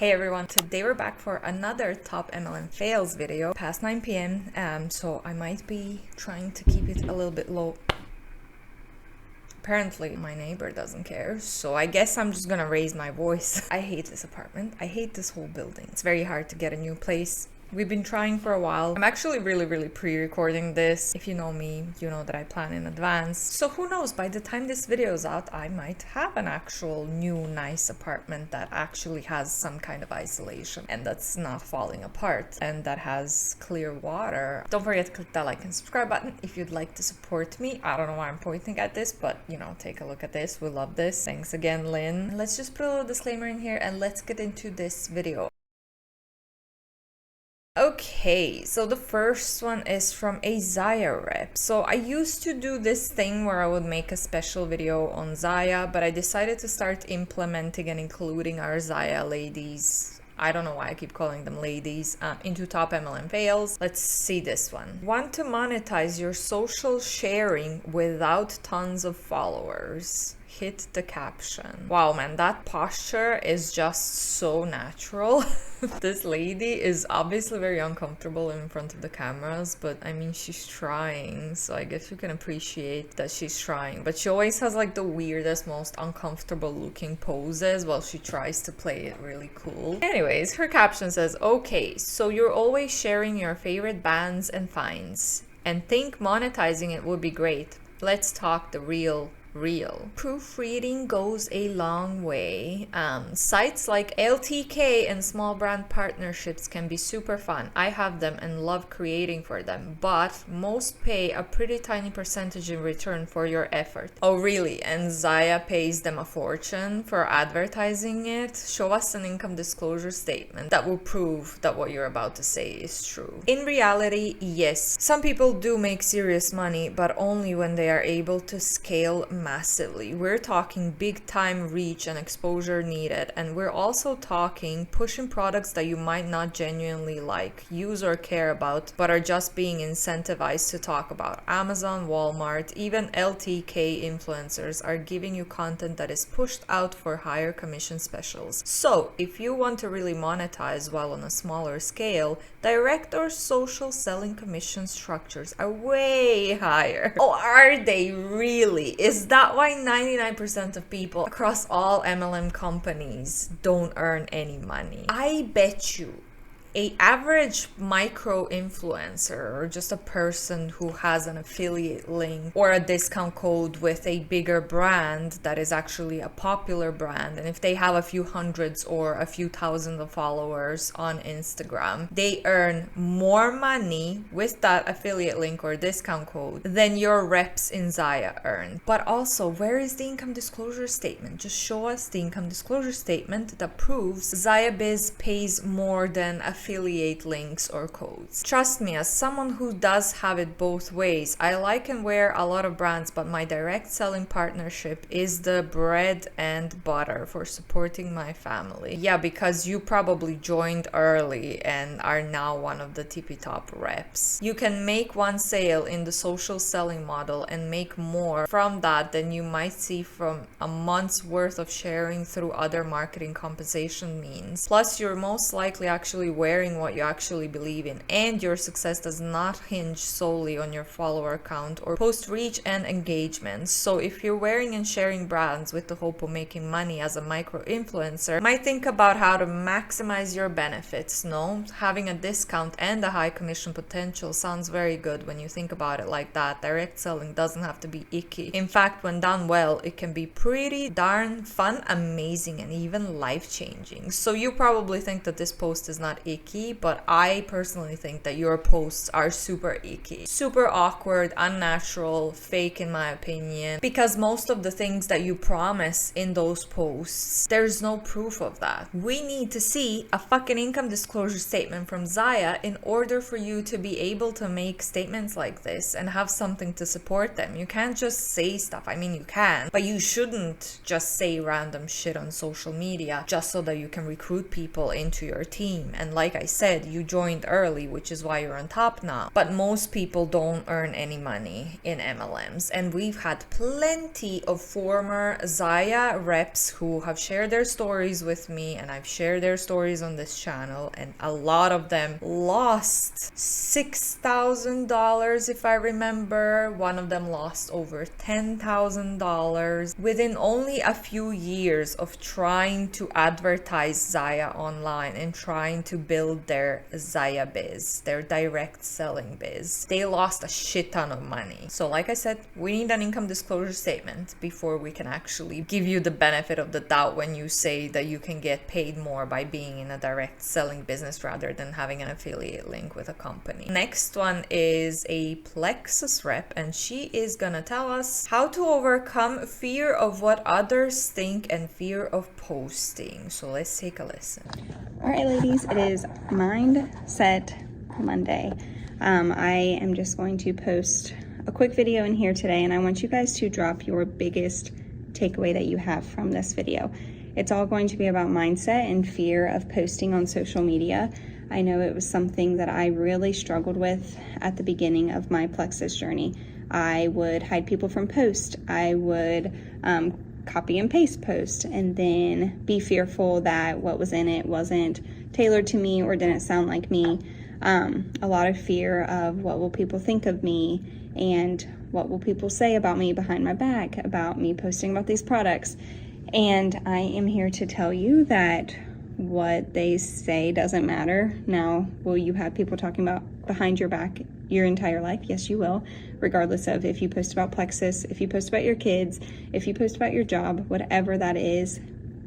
Hey everyone, today we're back for another top MLM fails video past 9 p.m. So I might be trying to keep it a little bit low. Apparently my neighbor doesn't care, so I guess I'm just gonna raise my voice. I hate this apartment. I hate this whole building. It's very hard to get a new place. We've been trying for a while. I'm actually really pre-recording this. If you know me, you know that I plan in advance. So who knows, by the time this video is out, I might have an actual new nice apartment that actually has some kind of isolation and that's not falling apart and that has clear water. Don't forget to click that like and subscribe button if you'd like to support me. I don't know why I'm pointing at this, but you know, take a look at this. We love this. Thanks again, Lynn. Let's just put a little disclaimer in here and let's get into this video. Okay, so the first one is from a Zaya rep. So I used to do this thing where I would make a special video on Zaya, but I decided to start implementing and including our Zaya ladies. I don't know why I keep calling them ladies, into top MLM fails. Let's see this one. Want to monetize your social sharing without tons of followers? Hit the caption. Wow, man, that posture is just so natural. This lady is obviously very uncomfortable in front of the cameras, but I mean, she's trying, so I guess you can appreciate that she's trying. But she always has like the weirdest, most uncomfortable looking poses while she tries to play it really cool. Anyways, her caption says, okay, so you're always sharing your favorite bands and finds and think monetizing it would be great. Let's talk the real. Proofreading goes a long way. Sites like LTK and small brand partnerships can be super fun. I have them and love creating for them, but most pay a pretty tiny percentage in return for your effort. Oh really? And Zaya pays them a fortune for advertising it? Show us an income disclosure statement that will prove that what you're about to say is true. In reality, yes, some people do make serious money, but only when they are able to scale massively. We're talking big time reach and exposure needed, and we're also talking pushing products that you might not genuinely like, use or care about, but are just being incentivized to talk about. Amazon, Walmart, even LTK influencers are giving you content that is pushed out for higher commission specials. So if you want to really monetize while on a smaller scale, direct or social selling commission structures are way higher. Oh, are they really? Is that why 99% of people across all MLM companies don't earn any money? I bet you an average micro influencer or just a person who has an affiliate link or a discount code with a bigger brand that is actually a popular brand, and if they have a few hundreds or a few thousand of followers on Instagram, they earn more money with that affiliate link or discount code than your reps in Zaya earn. But also, where is the income disclosure statement? Just show us the income disclosure statement that proves Zaya Biz pays more than affiliate links or codes. Trust me, as someone who does have it both ways, I like and wear a lot of brands, but my direct selling partnership is the bread and butter for supporting my family. Yeah, because you probably joined early and are now one of the tippy top reps. You can make one sale in the social selling model and make more from that than you might see from a month's worth of sharing through other marketing compensation means. Plus, you're most likely actually wearing what you actually believe in, and your success does not hinge solely on your follower count or post reach and engagement. So if you're wearing and sharing brands with the hope of making money as a micro influencer, might think about how to maximize your benefits. No, having a discount and a high commission potential sounds very good when you think about it like that. Direct selling doesn't have to be icky. In fact, when done well, it can be pretty darn fun, amazing, and even life-changing. So you probably think that this post is not icky, but I personally think that your posts are super icky, super awkward, unnatural, fake in my opinion, because most of the things that you promise in those posts, there's no proof of that. We need to see a fucking income disclosure statement from Zaya in order for you to be able to make statements like this and have something to support them. You can't just say stuff. I mean, you can, but you shouldn't just say random shit on social media just so that you can recruit people into your team. And like like I said, you joined early, which is why you're on top now. But most people don't earn any money in MLMs. And we've had plenty of former Zaya reps who have shared their stories with me, and I've shared their stories on this channel, and a lot of them lost $6,000 if I remember. One of them lost over $10,000 within only a few years of trying to advertise Zaya online and trying to build their Zaya biz, their direct selling biz. They lost a shit ton of money. So like I said, we need an income disclosure statement before we can actually give you the benefit of the doubt when you say that you can get paid more by being in a direct selling business rather than having an affiliate link with a company. Next one is a Plexus rep, and she is gonna tell us how to overcome fear of what others think and fear of posting. So let's take a listen. All right, ladies, it is Mindset Monday. I am just going to post a quick video in here today, and I want you guys to drop your biggest takeaway that you have from this video. It's all going to be about mindset and fear of posting on social media. I know it was something that I really struggled with at the beginning of my Plexus journey. I would hide people from posts. I would copy and paste posts and then be fearful that what was in it wasn't tailored to me or didn't sound like me. A lot of fear of what will people think of me and what will people say about me behind my back, about me posting about these products. And I am here to tell you that what they say doesn't matter. Now, will you have people talking about behind your back your entire life? Yes, you will, regardless of if you post about Plexus, if you post about your kids, if you post about your job, whatever that is.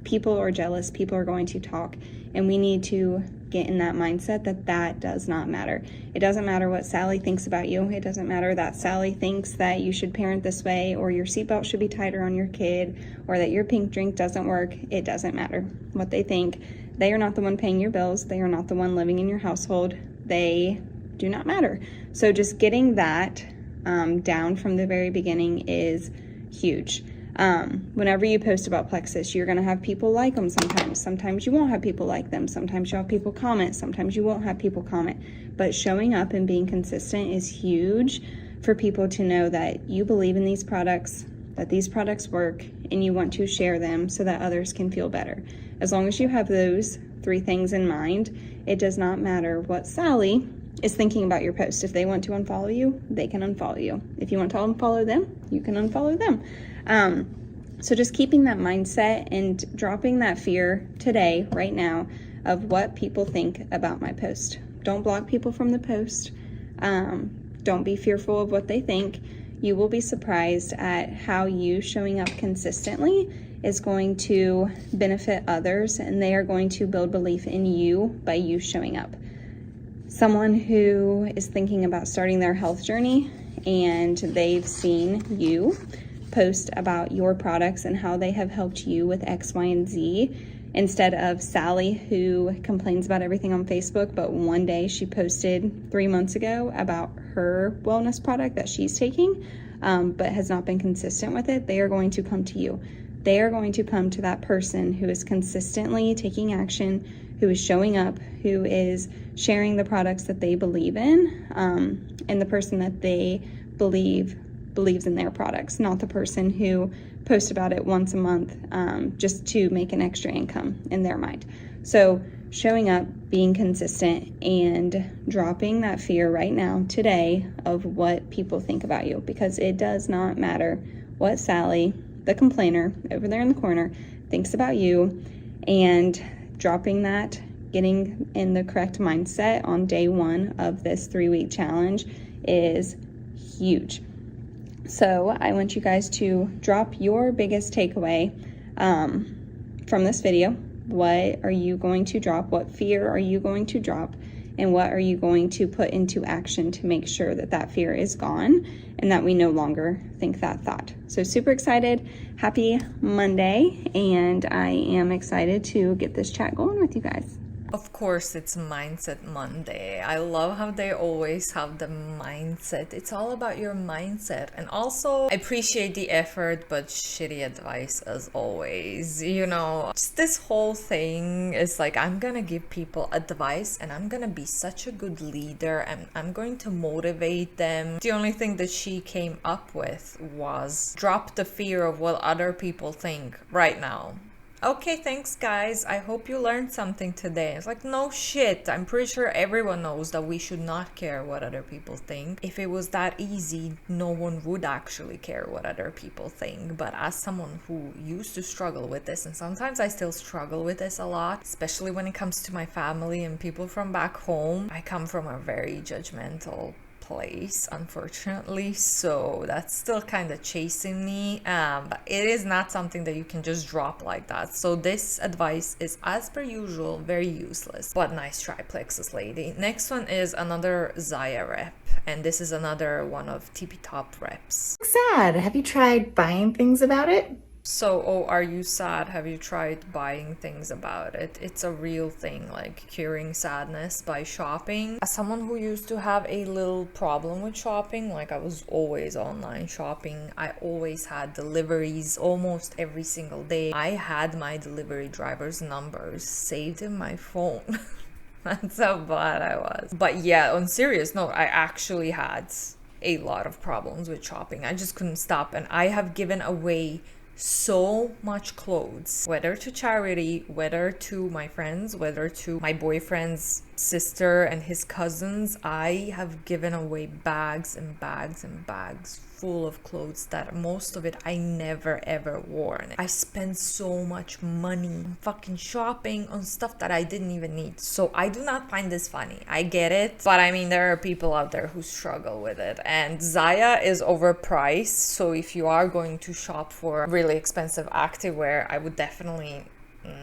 People are jealous, people are going to talk, and we need to get in that mindset that that does not matter. It doesn't matter what Sally thinks about you. It doesn't matter that Sally thinks that you should parent this way, or your seatbelt should be tighter on your kid, or that your pink drink doesn't work. It doesn't matter what they think. They are not the one paying your bills. They are not the one living in your household. They do not matter. So just getting that down from the very beginning is huge. Whenever you post about Plexus, you're going to have people like them sometimes. Sometimes you won't have people like them. Sometimes you'll have people comment. Sometimes you won't have people comment. But showing up and being consistent is huge for people to know that you believe in these products, that these products work, and you want to share them so that others can feel better. As long as you have those three things in mind, it does not matter what Sally is thinking about your post. If they want to unfollow you, they can unfollow you. If you want to unfollow them, you can unfollow them. So just keeping that mindset and dropping that fear today, right now, of what people think about my post. Don't block people from the post. Don't be fearful of what they think. You will be surprised at how you showing up consistently is going to benefit others, and they are going to build belief in you by you showing up. Someone who is thinking about starting their health journey and they've seen you post about your products and how they have helped you with X, Y, and Z, instead of Sally, who complains about everything on Facebook, but one day she posted 3 months ago about her wellness product that she's taking, but has not been consistent with it. They are going to come to you. They are going to come to that person who is consistently taking action, who is showing up, who is sharing the products that they believe in, and the person that they believes in their products, not the person who posts about it once a month just to make an extra income in their mind. So showing up, being consistent, and dropping that fear right now, today, of what people think about you, because it does not matter what Sally, the complainer over there in the corner, thinks about you, and dropping that, getting in the correct mindset on day one of this 3-week challenge is huge. So I want you guys to drop your biggest takeaway from this video. What are you going to drop? What fear are you going to drop? And what are you going to put into action to make sure that that fear is gone and that we no longer think that thought? So super excited. Happy Monday. And I am excited to get this chat going with you guys. Of course, it's Mindset Monday. I love how they always have the mindset. It's all about your mindset. And also, I appreciate the effort, but shitty advice as always. You know, just this whole thing is like, I'm gonna give people advice and I'm gonna be such a good leader and I'm going to motivate them. The only thing that she came up with was drop the fear of what other people think right now. Okay, thanks guys. I hope you learned something today. It's like, no shit. I'm pretty sure everyone knows that we should not care what other people think. If it was that easy, no one would actually care what other people think. But as someone who used to struggle with this, and sometimes I still struggle with this a lot, especially when it comes to my family and people from back home, I come from a very judgmental place, unfortunately, so that's still kind of chasing me, but it is not something that you can just drop like that. So this advice is, as per usual, very useless, but nice try, Plexus lady. Next one is another Zaya rep, and this is another one of TP Top reps. Sad. Have you tried buying things about it? So, oh, are you sad? Have you tried buying things about it? It's a real thing, like curing sadness by shopping. As someone who used to have a little problem with shopping, like I was always online shopping, I always had deliveries almost every single day. I had my delivery driver's numbers saved in my phone. That's how bad I was. But yeah, on serious note, I actually had a lot of problems with shopping. I just couldn't stop, and I have given away so much clothes, whether to charity, whether to my friends, whether to my boyfriend's sister and his cousins. I have given away bags and bags and bags full of clothes that most of it I never ever worn. I spent so much money on fucking shopping on stuff that I didn't even need. So I do not find this funny. I get it, but I mean, there are people out there who struggle with it, and Zaya is overpriced. So if you are going to shop for really expensive activewear, I would definitely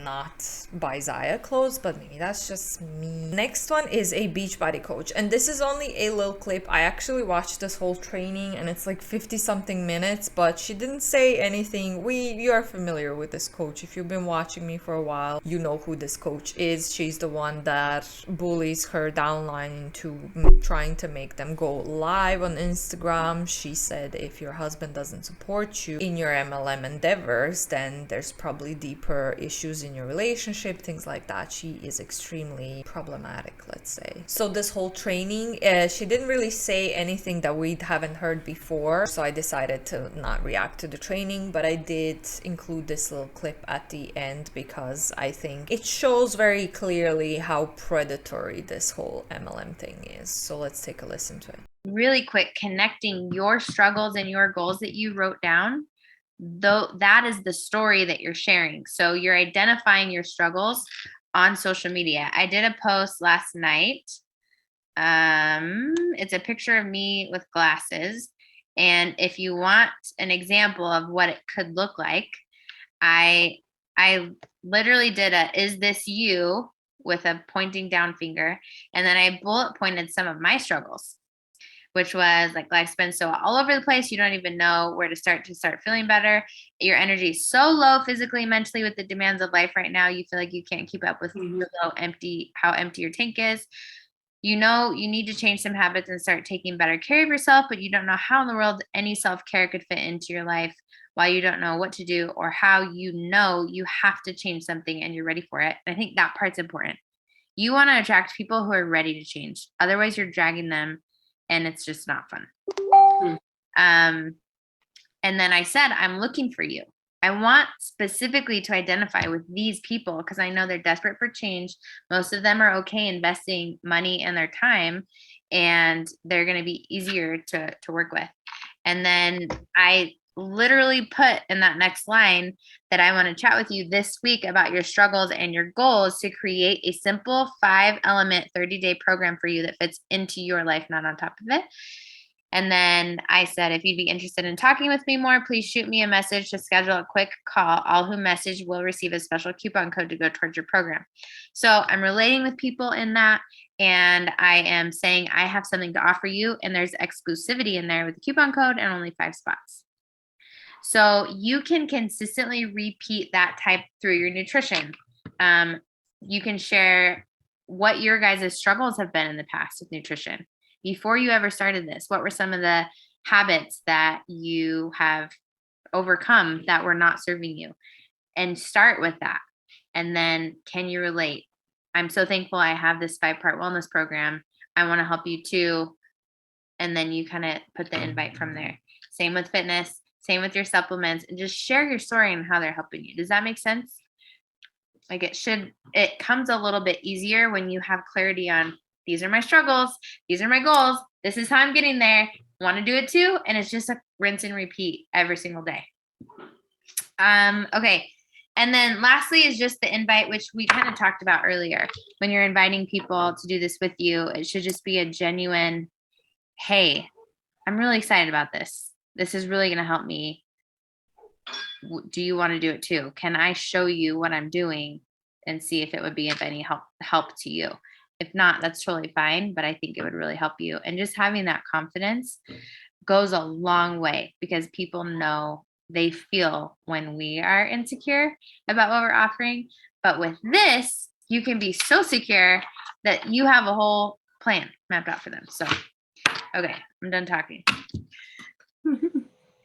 not buy Zaya clothes, but maybe that's just me. Next one is a Beachbody coach, and this is only a little clip. I actually watched this whole training and it's like 50 something minutes, but she didn't say anything. You are familiar with this coach. If you've been watching me for a while, you know who this coach is. She's the one that bullies her downline into trying to make them go live on Instagram. She said if your husband doesn't support you in your MLM endeavors, then there's probably deeper issues in your relationship, things like that. She is extremely problematic, let's say. So this whole training, she didn't really say anything that we haven't heard before, so I decided to not react to the training, but I did include this little clip at the end because I think it shows very clearly how predatory this whole MLM thing is. So let's take a listen to it. Really quick, connecting your struggles and your goals that you wrote down, though, that is the story that you're sharing. So you're identifying your struggles on social media. I did a post last night. It's a picture of me with glasses. And if you want an example of what it could look like, I literally did a, is this you, with a pointing down finger. And then I bullet pointed some of my struggles, which was like life's been so all over the place. You don't even know where to start feeling better. Your energy is so low physically, mentally, with the demands of life right now. You feel like you can't keep up with how empty your tank is. You know, you need to change some habits and start taking better care of yourself, but you don't know how in the world any self-care could fit into your life, while you don't know what to do or how you know you have to change something and you're ready for it. And I think that part's important. You want to attract people who are ready to change. Otherwise, you're dragging them and it's just not fun. And then I said, I'm looking for you. I want specifically to identify with these people because I know they're desperate for change. Most of them are okay investing money and their time, and they're going to be easier to work with. And then I literally put in that next line that I want to chat with you this week about your struggles and your goals to create a simple 5-element 30-day program for you that fits into your life, not on top of it. And then I said, if you'd be interested in talking with me more, please shoot me a message to schedule a quick call. All who message will receive a special coupon code to go towards your program. So I'm relating with people in that. And I am saying I have something to offer you. And there's exclusivity in there with the coupon code and only 5 spots. So you can consistently repeat that type through your nutrition. You can share what your guys' struggles have been in the past with nutrition. Before you ever started this, what were some of the habits that you have overcome that were not serving you? And start with that. And then, can you relate? I'm so thankful I have this 5-part wellness program. I want to help you too. And then you kind of put the invite from there. Same with fitness, same with your supplements, and just share your story and how they're helping you. Does that make sense? Like it comes a little bit easier when you have clarity on, these are my struggles, these are my goals, this is how I'm getting there, want to do it too. And it's just a rinse and repeat every single day. Okay. And then lastly is just the invite, which we kind of talked about earlier. When you're inviting people to do this with you, it should just be a genuine, hey, I'm really excited about this. This is really going to help me. Do you want to do it too? Can I show you what I'm doing and see if it would be of any help to you? If not, that's totally fine, but I think it would really help you. And just having that confidence goes a long way, because people know, they feel when we are insecure about what we're offering. But with this, you can be so secure that you have a whole plan mapped out for them. So, okay, I'm done talking.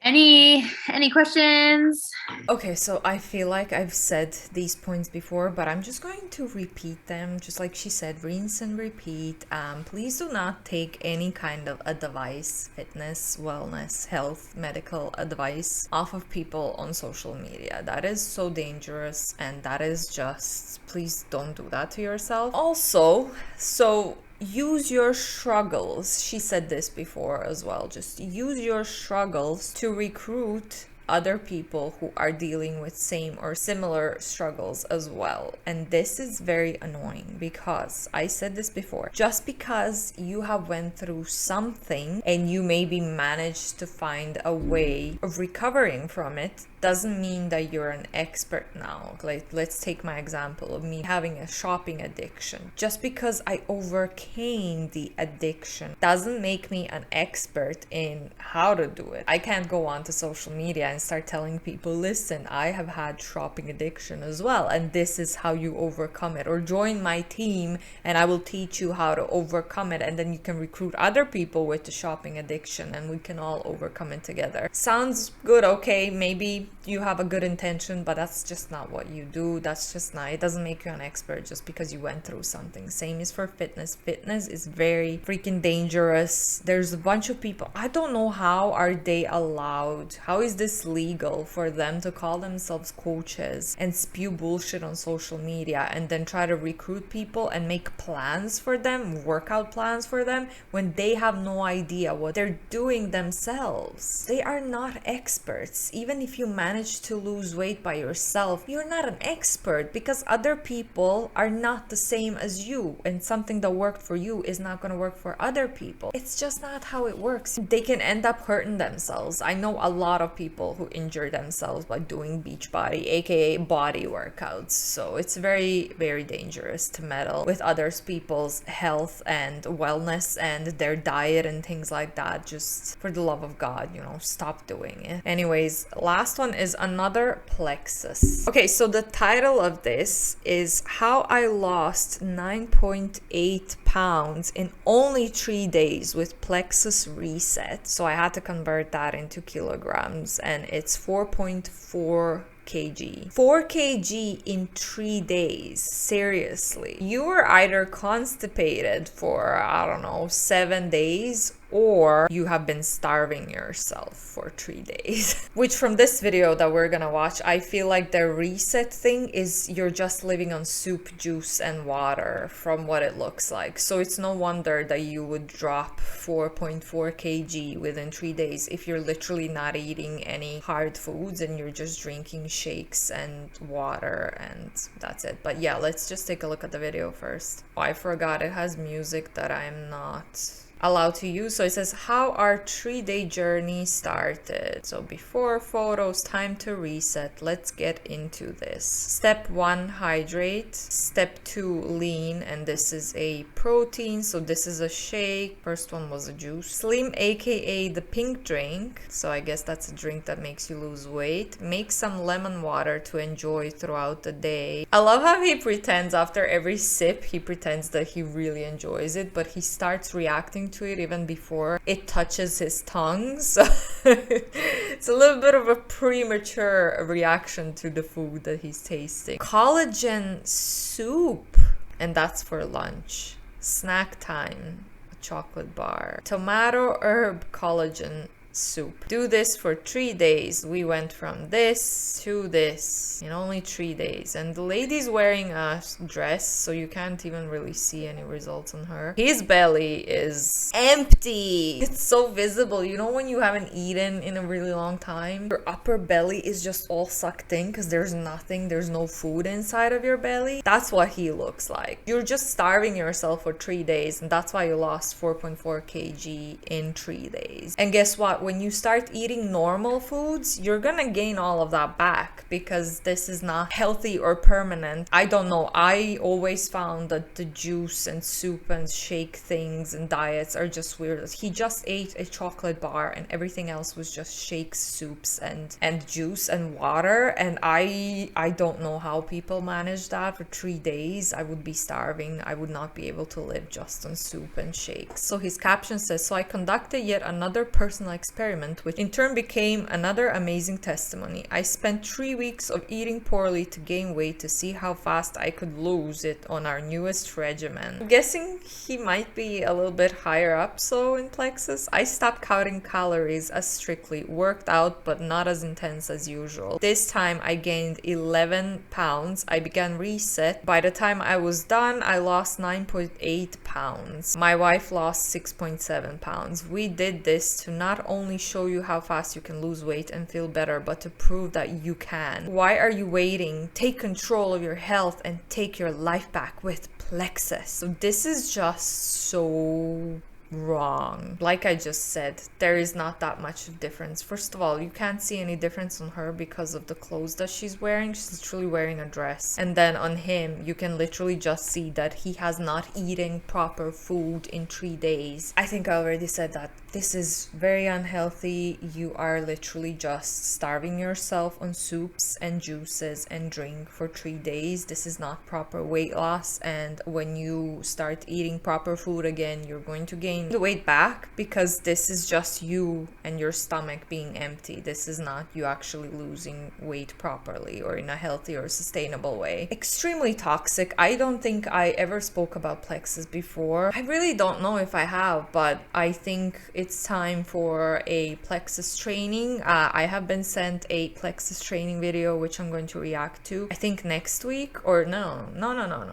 Any questions? Okay, so I feel like I've said these points before, but I'm just going to repeat them, just like she said, rinse and repeat. Please do not take any kind of advice, fitness, wellness, health, medical advice off of people on social media. That is so dangerous, and that is just, please don't do that to yourself. Also, so use your struggles. She said this before as well. Just use your struggles to recruit other people who are dealing with same or similar struggles as well. And this is very annoying, because I said this before, just because you have went through something and you maybe managed to find a way of recovering from it, doesn't mean that you're an expert now. Like, let's take my example of me having a shopping addiction. Just because I overcame the addiction doesn't make me an expert in how to do it. I can't go onto social media and start telling people, listen, I have had shopping addiction as well, and this is how you overcome it. Or join my team and I will teach you how to overcome it, and then you can recruit other people with the shopping addiction and we can all overcome it together. Sounds good, okay, maybe you have a good intention, but that's just not what you do. That's just not, it doesn't make you an expert just because you went through something. Same is for fitness. Fitness is very freaking dangerous. There's a bunch of people, I don't know how are they allowed, how is this legal for them to call themselves coaches and spew bullshit on social media and then try to recruit people and make plans for them, workout plans for them, when they have no idea what they're doing themselves. They are not experts. Even if you manage to lose weight by yourself, you're not an expert, because other people are not the same as you, and something that worked for you is not going to work for other people. It's just not how it works. They can end up hurting themselves. I know a lot of people who injure themselves by doing Beachbody, aka body workouts. So it's very, very dangerous to meddle with others people's health and wellness and their diet and things like that. Just for the love of God, stop doing it. Anyways, last one is another plexus. Okay, so the title of this is how I lost 9.8 pounds in only 3 days with plexus reset. So I had to convert that into kilograms, and it's 4.4 kg. 4 kg in 3 days. Seriously. You were either constipated for, I don't know, 7 days, or you have been starving yourself for 3 days. Which from this video that we're gonna watch, I feel like the reset thing is you're just living on soup, juice, and water from what it looks like. So it's no wonder that you would drop 4.4 kg within 3 days if you're literally not eating any hard foods and you're just drinking shakes and water, and that's it. But yeah, let's just take a look at the video first. Oh, I forgot it has music that I'm not allowed to use. So it says how our 3-day journey started. So before photos, time to reset. Let's get into this. Step 1, hydrate. Step 2, lean, and this is a protein, so this is a shake. First one was a juice. Slim, aka the pink drink, so I guess that's a drink that makes you lose weight. Make some lemon water to enjoy throughout the day. I love how he pretends after every sip, he pretends that he really enjoys it, but he starts reacting to it even before it touches his tongue. So it's a little bit of a premature reaction to the food that he's tasting. Collagen soup, and that's for lunch. Snack time, a chocolate bar. Tomato herb collagen soup. Do this for 3 days. We went from this to this in only 3 days, and the lady's wearing a dress, so you can't even really see any results on her. His belly is empty. It's so visible. You know when you haven't eaten in a really long time, your upper belly is just all sucked in because there's nothing, there's no food inside of your belly. That's what he looks like. You're just starving yourself for 3 days, and that's why you lost 4.4 kg in 3 days. And guess what? When you start eating normal foods, you're gonna gain all of that back, because this is not healthy or permanent. I don't know. I always found that the juice and soup and shake things and diets are just weird. He just ate a chocolate bar and everything else was just shakes, soups, and juice and water. And I don't know how people manage that for 3 days. I would be starving. I would not be able to live just on soup and shakes. So his caption says, so I conducted yet another personal experiment, which in turn became another amazing testimony. I spent 3 weeks of eating poorly to gain weight to see how fast I could lose it on our newest regimen. I'm guessing he might be a little bit higher up so in plexus. I stopped counting calories as strictly, worked out but not as intense as usual. This time I gained 11 pounds. I began reset. By the time I was done, I lost 9.8 pounds. My wife lost 6.7 pounds. We did this to not only show you how fast you can lose weight and feel better, but to prove that you can. Why are you waiting? Take control of your health and take your life back with plexus. So this is just so wrong. Like I just said, there is not that much of difference. First of all, you can't see any difference on her because of the clothes that she's wearing. She's literally wearing a dress. And then on him, you can literally just see that he has not eaten proper food in 3 days. I think I already said that. This is very unhealthy. You are literally just starving yourself on soups and juices and drink for 3 days. This is not proper weight loss. And when you start eating proper food again, you're going to gain the weight back, because this is just you and your stomach being empty. This is not you actually losing weight properly or in a healthy or sustainable way. Extremely toxic. I don't think I ever spoke about plexus before. I really don't know if I have, but I think it's time for a plexus training. I have been sent a plexus training video which I'm going to react to, I think next week, or no,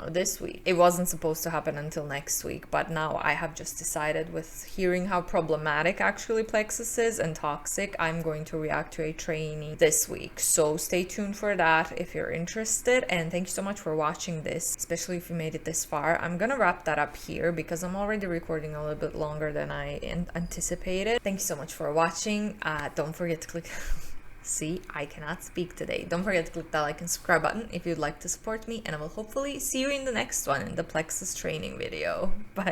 this week. It wasn't supposed to happen until next week, but now I have just decided, with hearing how problematic actually plexus is and toxic, I'm going to react to a training this week. So stay tuned for that if you're interested, and thank you so much for watching this, especially if you made it this far. I'm gonna wrap that up here because I'm already recording a little bit longer than I anticipated. Thank you so much for watching. Don't forget to click see, I cannot speak today. Don't forget to click that like and subscribe button if you'd like to support me, and I will hopefully see you in the next one, in the plexus training video. Bye.